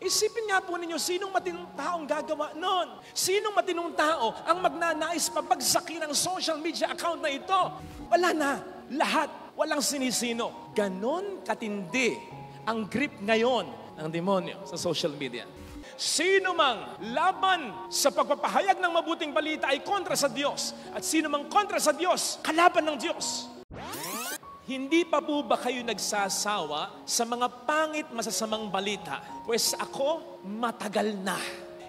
Isipin nga po ninyo, sinong matinong taong gagawa nun? Sinong matinong tao ang magnanais pabagsakin ang social media account na ito? Wala na. Lahat. Walang sinisino. Ganon katindi ang grip ngayon ng demonyo sa social media. Sino mang laban sa pagpapahayag ng mabuting balita ay kontra sa Diyos. At sino mang kontra sa Diyos, kalaban ng Diyos. Hindi pa po ba kayo nagsasawa sa mga pangit masasamang balita? Pues ako, matagal na.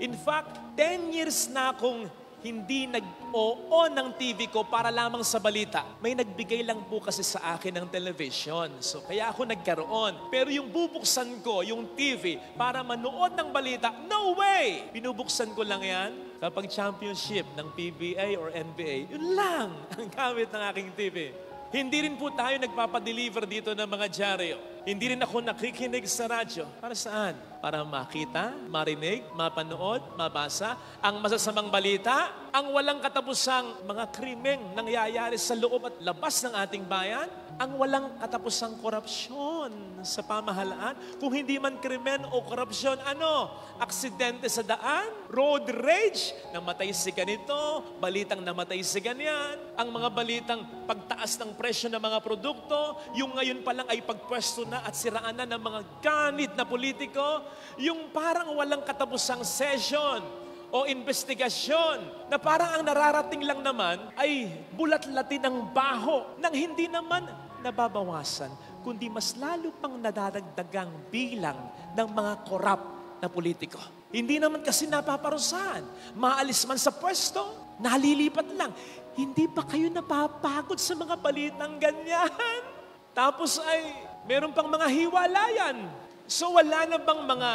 In fact, 10 years na akong hindi nag-o-on ng TV ko para lamang sa balita. May nagbigay lang po kasi sa akin ng television. So kaya ako nagkaroon. Pero yung bubuksan ko, yung TV, para manood ng balita, no way! Binubuksan ko lang yan kapag championship ng PBA or NBA. Yun lang ang gamit ng aking TV. Hindi rin po tayo nagpapadeliver dito ng mga dyaryo. Hindi rin ako nakikinig sa radyo. Para saan? Para makita, marinig, mapanood, mabasa ang masasamang balita, ang walang katapusang mga krimeng nangyayari sa loob at labas ng ating bayan, ang walang katapusang korupsyon sa pamahalaan. Kung hindi man krimen o korupsyon, ano? Aksidente sa daan, road rage, namatay si ganito, balitang namatay si ganyan, ang mga balitang pagtaas ng presyo ng mga produkto, yung ngayon pa lang ay pagpwesto na at siraan na ng mga ganit na politiko, yung parang walang katapusang session o investigasyon na parang ang nararating lang naman ay bulat-latin ng baho nang hindi naman nababawasan, kundi mas lalo pang nadadagdagang bilang ng mga korap na politiko. Hindi naman kasi napaparusahan. Maalis man sa pwesto, nalilipat lang. Hindi ba kayo napapagod sa mga balitang ganyan? Tapos ay meron pang mga hiwalayan. So wala na bang mga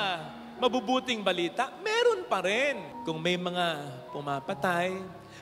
mabubuting balita? Meron pa rin. Kung may mga pumapatay,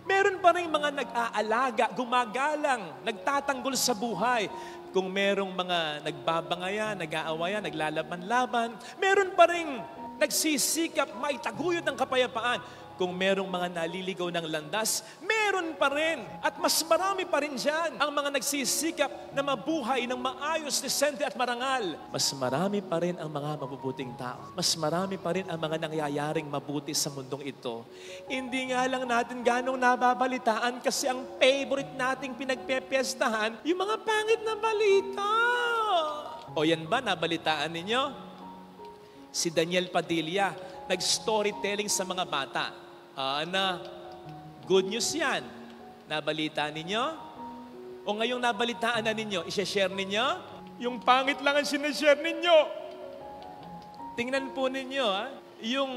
meron pa rin mga nag-aalaga, gumagalang, nagtatanggol sa buhay. Kung merong mga nagbabangayan, nag-aawayan, naglalaban-laban, meron pa rin nagsisikap maitaguyod ng kapayapaan. Kung merong mga naliligaw ng landas, meron pa rin. At mas marami pa rin dyan ang mga nagsisikap na mabuhay ng maayos, desente at marangal. Mas marami pa rin ang mga mabubuting tao. Mas marami pa rin ang mga nangyayaring mabuti sa mundong ito. Hindi nga lang natin ganong nababalitaan kasi ang favorite nating pinagpepiestahan, yung mga pangit na balita. O yan ba, nabalitaan ninyo? Si Daniel Padilla, nag-storytelling sa mga bata. Na good news yan. Nabalitaan ninyo? O ngayong nabalitaan na ninyo, isha-share ninyo? Yung pangit lang ang sinashare ninyo. Tingnan po ninyo, yung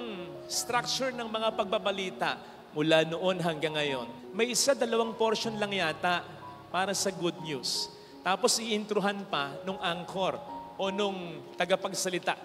structure ng mga pagbabalita mula noon hanggang ngayon. May 1-2 portion lang yata para sa good news. Tapos i-introhan pa nung anchor o nung tagapagsalita.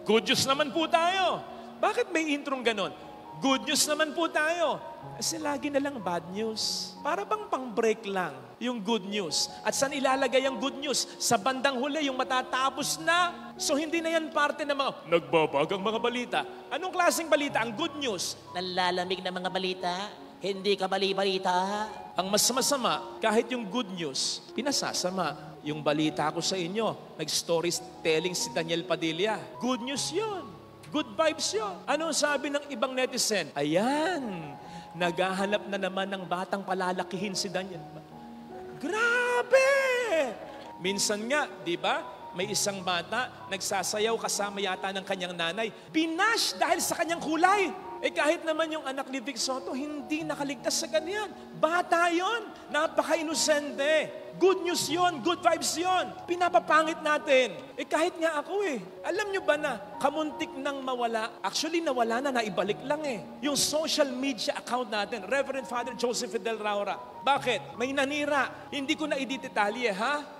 Good news naman po tayo. Bakit may introng ganon? Good news naman po tayo. Kasi lagi na lang bad news. Para bang pang-break lang yung good news. At saan ilalagay ang good news? Sa bandang huli, yung matatapos na. So hindi na yan parte ng mga nagbabagang mga balita. Anong klaseng balita? Ang good news. Nalalamig na mga balita, hindi ka bali-balita. Ang mas masama, kahit yung good news, pinasasama. Yung balita ko sa inyo, nag-storytelling si Daniel Padilla. Good news yun. Good vibes yun. Ano sabi ng ibang netizen? Ayan, naghahanap na naman ng batang palalakihin si Daniel. Grabe! Minsan nga, di ba, may isang bata, nagsasayaw kasama yata ng kanyang nanay. Binash dahil sa kanyang kulay. Kahit naman yung anak ni Vic Soto, hindi nakaligtas sa ganyan. Bata yon, napaka-inosente. Good news yon, good vibes yon. Pinapapangit natin. Kahit nga ako alam nyo ba na, kamuntik nang mawala, actually nawala na, naibalik lang yung social media account natin, Reverend Father Joseph Fidel Raura. Bakit? May nanira. Hindi ko na i-detalye,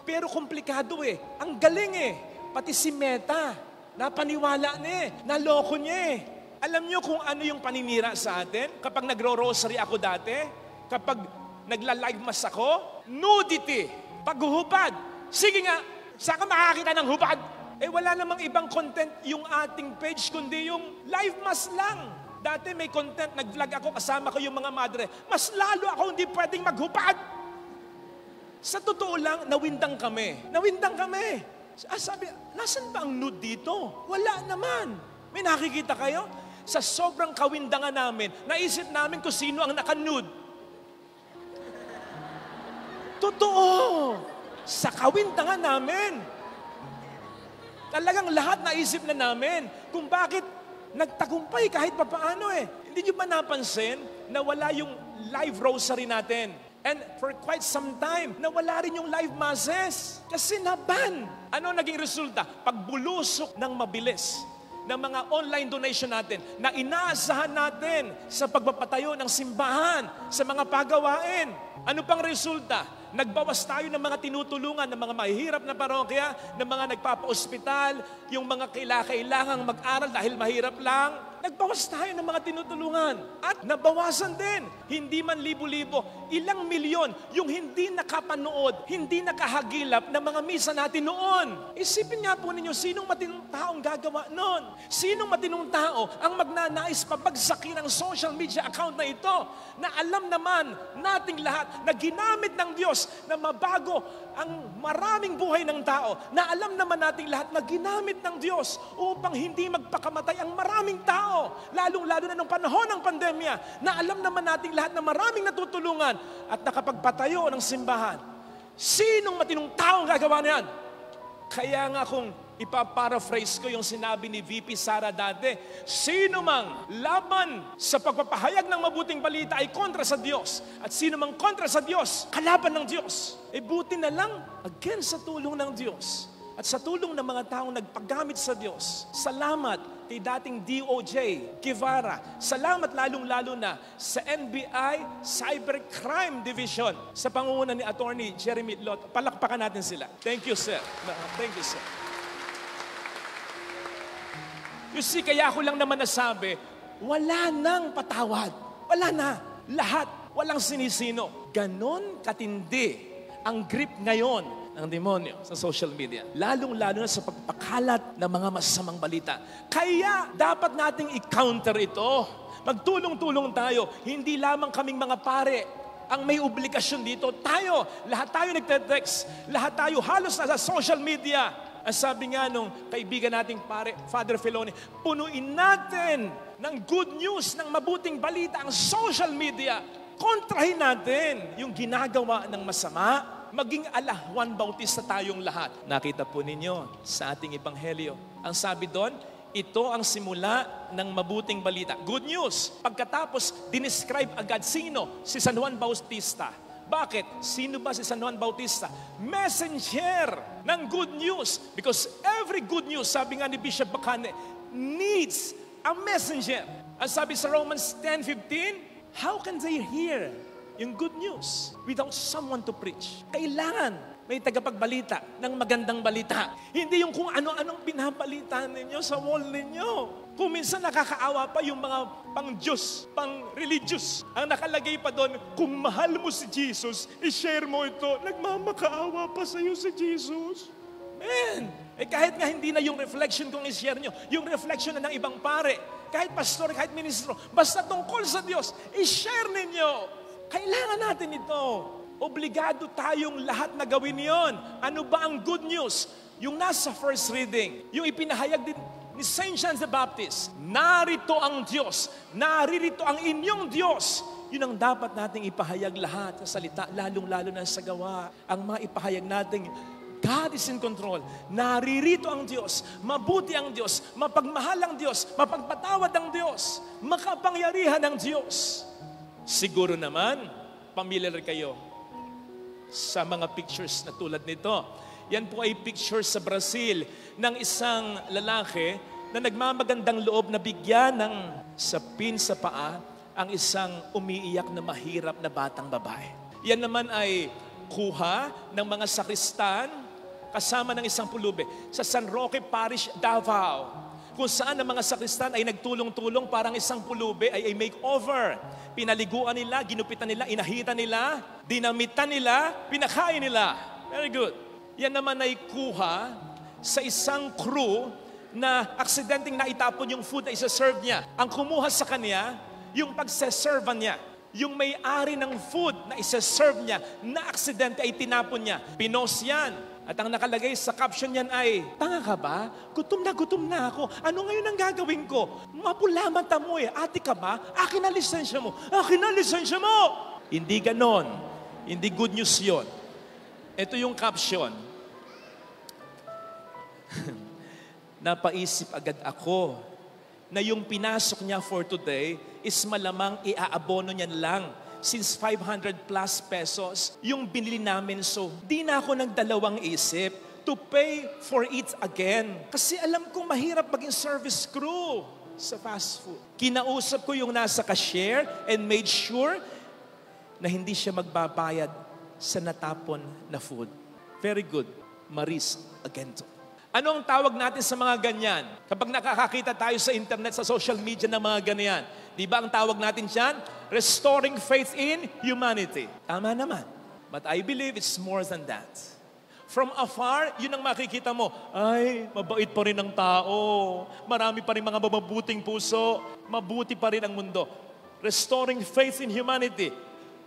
Pero komplikado Ang galing Pati si Meta, napaniwala naloko niya Alam nyo kung ano yung paninira sa atin? Kapag nagro-rosary ako dati, kapag nagla-live mass ako, nudity, paghuhubad. Sige nga, saan ka makakita ng hubad? Wala namang ibang content yung ating page, kundi yung live mass lang. Dati may content, nag-vlog ako, kasama ko yung mga madre. Mas lalo ako hindi pwedeng maghubad. Sa totoo lang, nawindang kami. Sabi, nasan ba ang nude dito? Wala naman. May nakikita kayo? Sa sobrang kawindangan namin, naisip namin kung sino ang naka-nude. Totoo! Sa kawindangan namin. Talagang lahat naisip na namin kung bakit nagtagumpay kahit papaano eh. Hindi nyo ba napansin na wala yung live rosary natin? And for quite some time, nawala rin yung live masses. Kasi naban. Ano naging resulta? Pagbulusok ng mabilis ng mga online donation natin na inaasahan natin sa pagpapatayo ng simbahan, sa mga pagawain. Ano pang resulta? Nagbawas tayo ng mga tinutulungan ng mga mahihirap na parokya, ng mga nagpapa-ospital, yung mga kailangang mag-aral dahil mahirap lang. Nagbawas tayo ng mga tinutulungan. At nabawasan din, hindi man libo-libo, ilang milyon yung hindi nakapanood, hindi nakahagilap ng mga misa natin noon. Isipin nga po ninyo, sinong matinong taong gagawa noon? Sinong matinong tao ang magnanais pabagsakin ang social media account na ito na alam naman nating lahat na ginamit ng Diyos na mabago ang maraming buhay ng tao, na alam naman nating lahat na ginamit ng Diyos upang hindi magpakamatay ang maraming tao, lalong-lalo na nung panahon ng pandemya, na alam naman nating lahat na maraming natutulungan at nakapagpatayo ng simbahan. Sinong matinong taong gagawa na yan? Kaya nga kung ipaparaphrase ko yung sinabi ni VP Sara dati, sino mang laban sa pagpapahayag ng mabuting balita ay kontra sa Diyos. At sino mang kontra sa Diyos, kalaban ng Diyos. E buti na lang, again sa tulong ng Diyos at sa tulong ng mga taong nagpagamit sa Diyos. Salamat kay dating DOJ, Guevara. Salamat lalong-lalo na sa NBI Cybercrime Division sa pangunguna ni Attorney Jeremy Lot. Palakpakan natin sila. Thank you, sir. Thank you, sir. You see, kaya ako lang naman nasabi, wala nang patawad. Wala na. Lahat. Walang sinisino. Ganon katindi ang grip ngayon ng demonyo sa social media. Lalong-lalo na sa pagpakalat ng mga masamang balita. Kaya dapat nating i-counter ito. Magtulong-tulong tayo. Hindi lamang kaming mga pare ang may obligasyon dito. Tayo, lahat tayo nagte-text. Lahat tayo halos nasa social media. Ang sabi nga nung kaibigan nating pare, Father Filoni, punuin natin ng good news, ng mabuting balita ang social media. Kontrahin natin yung ginagawa ng masama. Maging ala Juan Bautista tayong lahat. Nakita po ninyo sa ating ebanghelyo. Ang sabi doon, ito ang simula ng mabuting balita. Good news. Pagkatapos, dinescribe agad sino? Si San Juan Bautista. Bakit? Sino ba si San Juan Bautista? Messenger ng good news. Because every good news, sabi nga ni Bishop Bacane, needs a messenger. Ang sabi sa Romans 10:15, how can they hear yung good news without someone to preach? Kailangan may tagapagbalita ng magandang balita. Hindi yung kung ano-anong binabalita ninyo sa wall ninyo. Kung minsan nakakaawa pa yung mga pang-Diyos, pang-religious. Ang nakalagay pa doon, kung mahal mo si Jesus, i-share mo ito. Nagmamakaawa pa sa'yo si Jesus. Man, kahit nga hindi na yung reflection kung i-share nyo, yung reflection na ng ibang pare, kahit pastor, kahit ministro, basta tungkol sa Diyos, i-share ninyo. Kailangan natin ito. Obligado tayong lahat na gawin yon. Ano ba ang good news? Yung nasa first reading, yung ipinahayag din ni St. John the Baptist, narito ang Diyos, naririto ang inyong Diyos. Yun ang dapat nating ipahayag lahat sa salita, lalong-lalo na sa gawa. Ang mga ipahayag nating God is in control. Naririto ang Diyos, mabuti ang Diyos, mapagmahal ang Diyos, mapagpatawad ang Diyos, makapangyarihan ang Diyos. Siguro naman, familiar kayo sa mga pictures na tulad nito. Yan po ay picture sa Brazil ng isang lalaki na nagmamagandang loob na bigyan ng sapin sa paa ang isang umiiyak na mahirap na batang babae. Yan naman ay kuha ng mga sakristan kasama ng isang pulube sa San Roque Parish, Davao, kung saan ang mga sakristan ay nagtulong-tulong parang isang pulube ay makeover. Pinaliguan nila, ginupitan nila, inahitan nila, dinamitan nila, pinakain nila. Very good. Yan naman ay kuha sa isang crew na aksidenteng naitapon yung food na isa-serve niya. Ang kumuha sa kanya, yung pagseservan niya. Yung may-ari ng food na isa-serve niya, na aksidente ay tinapon niya. Pinos yan. At ang nakalagay sa caption niyan ay, tanga ka ba? Gutom na ako. Ano ngayon ang gagawin ko? Mapula mata mo eh. Ate ka ba? Akin na lisensya mo. Akin na lisensya mo! Hindi ganon. Hindi good news yon. Ito yung caption. Napaisip agad ako na yung pinasok niya for today is malamang iaabono niyan lang. Since 500 plus pesos yung binili namin. So, di na ako nagdalawang isip to pay for it again. Kasi alam kong mahirap maging service crew sa fast food. Kinausap ko yung nasa cashier and made sure na hindi siya magbabayad sa natapon na food. Very good. Maris Agento. Ano ang tawag natin sa mga ganyan? Kapag nakakakita tayo sa internet, sa social media ng mga ganyan, di ba ang tawag natin dyan? Restoring faith in humanity. Tama naman. But I believe it's more than that. From afar, yun ang makikita mo. Ay, mabait pa rin ang tao. Marami pa rin mga mabubuting puso. Mabuti pa rin ang mundo. Restoring faith in humanity.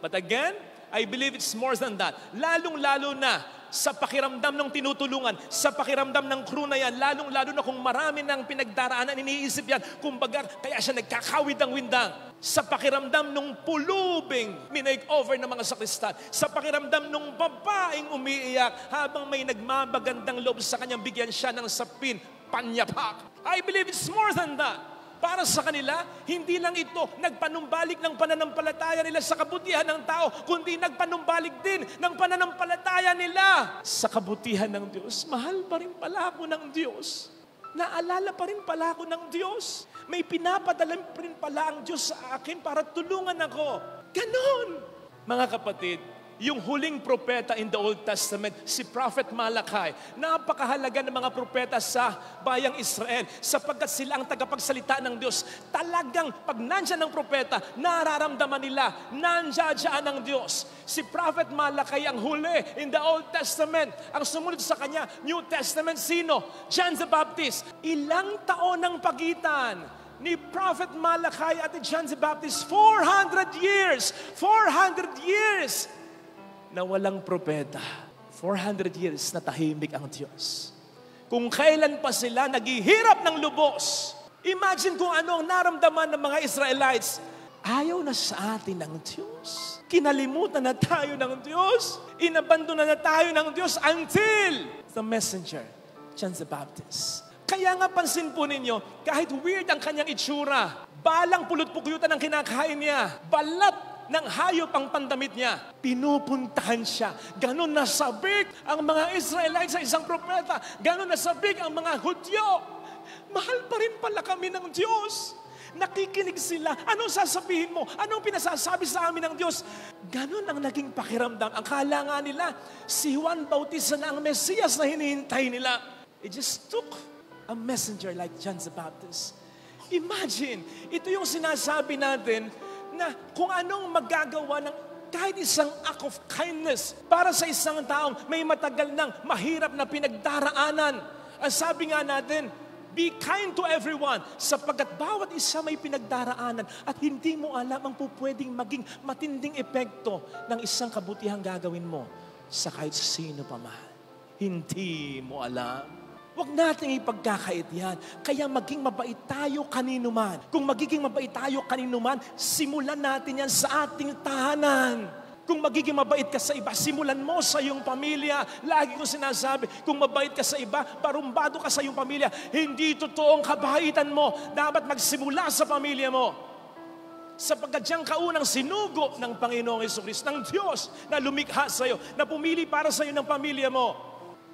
But again, I believe it's more than that. Lalong-lalo na sa pakiramdam ng tinutulungan, sa pakiramdam ng crew na yan, lalong-lalo na kung marami ng pinagdaraanan, iniisip yan, kumbaga, kaya siya nagkakawid ng windang. Sa pakiramdam ng pulubing minake-over ng mga sakristan, sa pakiramdam ng babaeng umiiyak, habang may nagmamagandang loob sa kanyang, bigyan siya ng sapin, panyapak. I believe it's more than that. Para sa kanila, hindi lang ito nagpanumbalik ng pananampalataya nila sa kabutihan ng tao, kundi nagpanumbalik din ng pananampalataya nila sa kabutihan ng Diyos. Mahal pa rin pala ako ng Diyos. Naalala pa rin pala ako ng Diyos. May pinapadala pa rin pala ang Diyos sa akin para tulungan ako. Ganon! Mga kapatid, yung huling propeta in the Old Testament, si Prophet Malachi, napakahalaga ng mga propeta sa bayang Israel sapagkat sila ang tagapagsalita ng Diyos. Talagang pag nandyan ang propeta, nararamdaman nila, nandiyan ang Diyos. Si Prophet Malachi ang huli in the Old Testament. Ang sumunod sa kanya, New Testament, sino? John the Baptist. Ilang taon ang pagitan ni Prophet Malachi at ni John the Baptist? 400 years! 400 years! Na walang propeta. 400 years na tahimik ang Diyos. Kung kailan pa sila naghihirap ng lubos, imagine kung ano ang naramdaman ng mga Israelites. Ayaw na sa atin ng Diyos. Kinalimutan na tayo ng Diyos. Inabandona na tayo ng Diyos until the messenger, John the Baptist. Kaya nga pansin po ninyo, kahit weird ang kanyang itsura, balang pulot-pukyutan ang kinakain niya, balat ng hayop ang pandamit niya, pinupuntahan siya. Ganon nasabik ang mga Israelites sa isang propeta. Ganon nasabik ang mga Hudyo. Mahal pa rin pala kami ng Diyos. Nakikinig sila. Anong sasabihin mo? Anong pinasasabi sa amin ng Diyos? Ganon ang naging pakiramdam. Ang kala nga nila, si Juan Bautista na ang Mesiyas na hinihintay nila. It just took a messenger like John the Baptist. Imagine, ito yung sinasabi natin na kung anong magagawa ng kahit isang act of kindness para sa isang taong may matagal ng mahirap na pinagdaraanan. Ang sabi nga natin, be kind to everyone sapagkat bawat isa may pinagdaraanan at hindi mo alam ang pupwedeng maging matinding epekto ng isang kabutihang gagawin mo sa kahit sino pa man. Hindi mo alam. Huwag nating ipagkakait yan. Kaya maging mabait tayo kanino man. Kung magiging mabait tayo kanino man, simulan natin yan sa ating tahanan. Kung magiging mabait ka sa iba, simulan mo sa iyong pamilya. Lagi kong sinasabi, kung mabait ka sa iba, barumbado ka sa iyong pamilya. Hindi totoong kabaitan mo. Dapat magsimula sa pamilya mo. Sapagkat diyang kaunang sinugo ng Panginoong Jesucristo, ng Diyos na lumikha sa iyo, na pumili para sa iyo ng pamilya mo.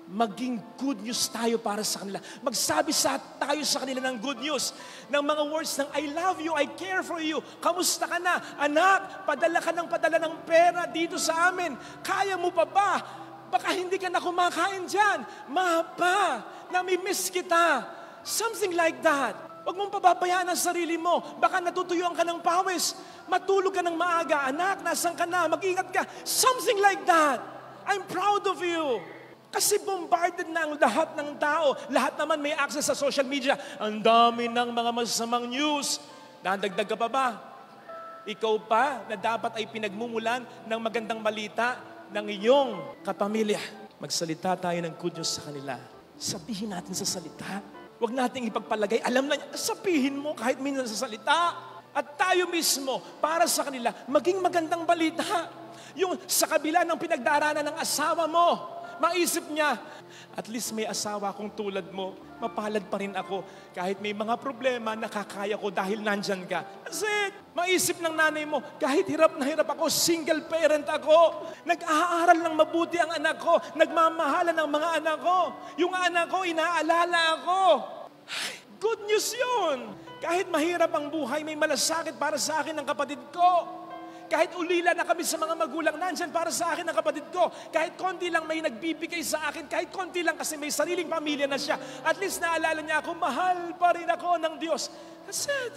Maging good news tayo para sa kanila. Magsabi tayo sa kanila ng good news. Ng mga words ng I love you, I care for you. Kamusta ka na? Anak, padala ka ng pera dito sa amin. Kaya mo pa ba? Baka hindi ka na kumakain dyan. Mapa, nami-miss kita. Something like that. Huwag mong pababayaan ang sarili mo. Baka natutuyuan ka ng pawis. Matulog ka ng maaga. Anak, nasan ka na? Mag-ingat ka. Something like that. I'm proud of you. Kasi bombarded na ang lahat ng tao. Lahat naman may access sa social media. Ang dami ng mga masamang news. Nadagdag ka pa ba? Ikaw pa na dapat ay pinagmumulan ng magandang balita ng iyong kapamilya. Magsalita tayo ng good news sa kanila. Sabihin natin sa salita. Huwag nating ipagpalagay. Alam na niya, sabihin mo kahit minsan sa salita. At tayo mismo, para sa kanila, maging magandang balita. Yung sa kabila ng pinagdaraanan ng asawa mo, maisip niya, at least may asawa akong tulad mo. Mapalad pa rin ako. Kahit may mga problema, nakakaya ko dahil nandyan ka. That's it. Maisip ng nanay mo, kahit hirap na hirap ako, single parent ako. Nag-aaral ng mabuti ang anak ko. Nagmamahalan ng mga anak ko. Yung anak ko, inaalala ako. Ay, good news yun. Kahit mahirap ang buhay, may malasakit para sa akin ng kapatid ko. Kahit ulila na kami sa mga magulang, nandyan para sa akin ang kapatid ko. Kahit konti lang may nagbibigay sa akin, kahit konti lang kasi may sariling pamilya na siya. At least naalala niya ako, mahal pa rin ako ng Diyos. That's it.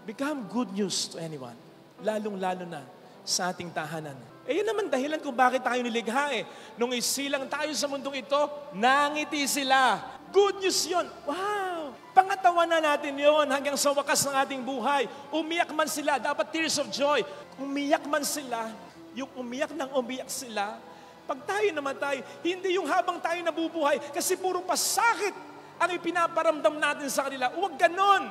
Become good news to anyone. Lalong-lalo na sa ating tahanan. Yun naman dahilan kung bakit tayo niligha eh. Nung isilang tayo sa mundong ito, nangiti sila. Good news yun. Wow! Pangatawan na natin yon hanggang sa wakas ng ating buhay. Umiyak man sila, dapat tears of joy. Umiyak man sila, yung umiyak nang umiyak sila. Pag tayo namatay, hindi yung habang tayo nabubuhay, kasi puro pasakit ang ipinaparamdam natin sa kanila. Huwag ganon.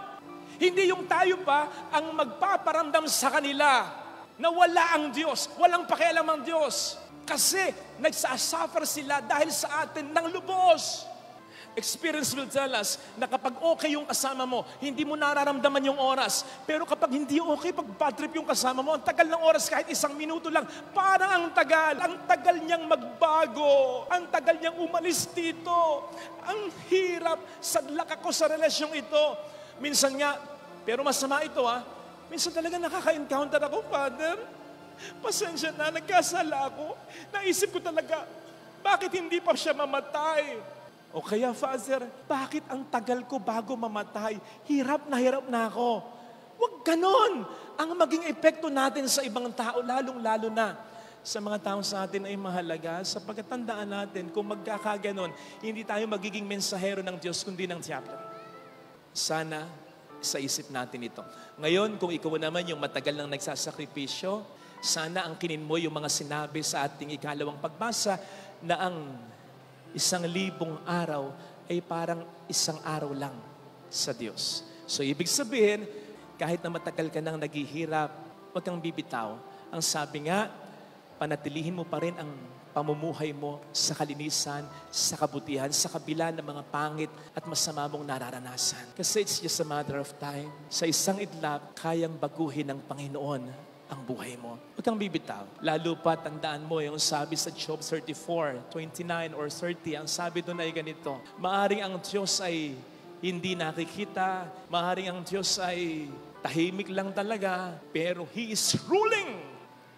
Hindi yung tayo pa ang magpaparamdam sa kanila na wala ang Diyos, walang pakialam ang Diyos. Kasi nagsasuffer sila dahil sa atin ng lubos. Experience will tell us na kapag okay yung kasama mo, hindi mo nararamdaman yung oras. Pero kapag hindi okay, pag bad trip yung kasama mo, ang tagal ng oras, kahit 1 minuto lang, parang ang tagal. Ang tagal niyang magbago. Ang tagal niyang umalis dito. Ang hirap. Sadlak ako sa relasyong ito. Minsan nga, pero masama ito minsan talaga nakaka-encounter ako, Father. Pasensya na, nagkasala ako. Naisip ko talaga, bakit hindi pa siya mamatay? O kaya, Father, bakit ang tagal ko bago mamatay? Hirap na ako. Huwag ganon ang maging epekto natin sa ibang tao, lalong-lalo na sa mga taong sa atin ay mahalaga. Sapagkat tandaan natin, kung magkakaganon, hindi tayo magiging mensahero ng Diyos, kundi ng diablo. Sana sa isip natin ito. Ngayon, kung ikaw naman yung matagal nang nagsasakripisyo, sana ang kinin mo yung mga sinabi sa ating ikalawang pagbasa na ang 1,000 araw ay parang 1 araw lang sa Diyos. So, ibig sabihin, kahit na matagal ka nang naghihirap, huwag kang bibitaw. Ang sabi nga, panatilihin mo pa rin ang pamumuhay mo sa kalinisan, sa kabutihan, sa kabila ng mga pangit at masama mong nararanasan. Kasi it's just a matter of time. Sa isang idlap, kayang baguhin ng Panginoon ang buhay mo. Huwag kang bibitaw. Lalo pa, tandaan mo yung sabi sa Job 34:29 or 30, ang sabi doon ay ganito, maaring ang Diyos ay hindi nakikita, maaring ang Diyos ay tahimik lang talaga, pero He is ruling.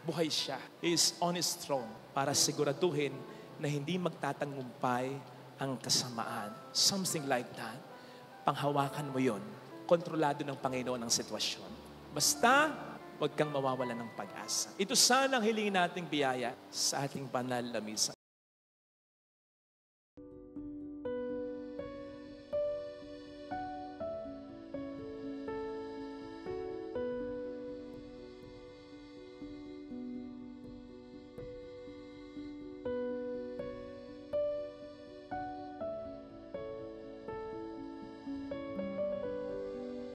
Buhay siya. He is on His throne para siguraduhin na hindi magtatangumpay ang kasamaan. Something like that. Panghawakan mo yon. Kontrolado ng Panginoon ang sitwasyon. Basta, huwag kang mawawalan ng pag-asa. Ito sana ang hilingin nating biyaya sa ating banal na misa.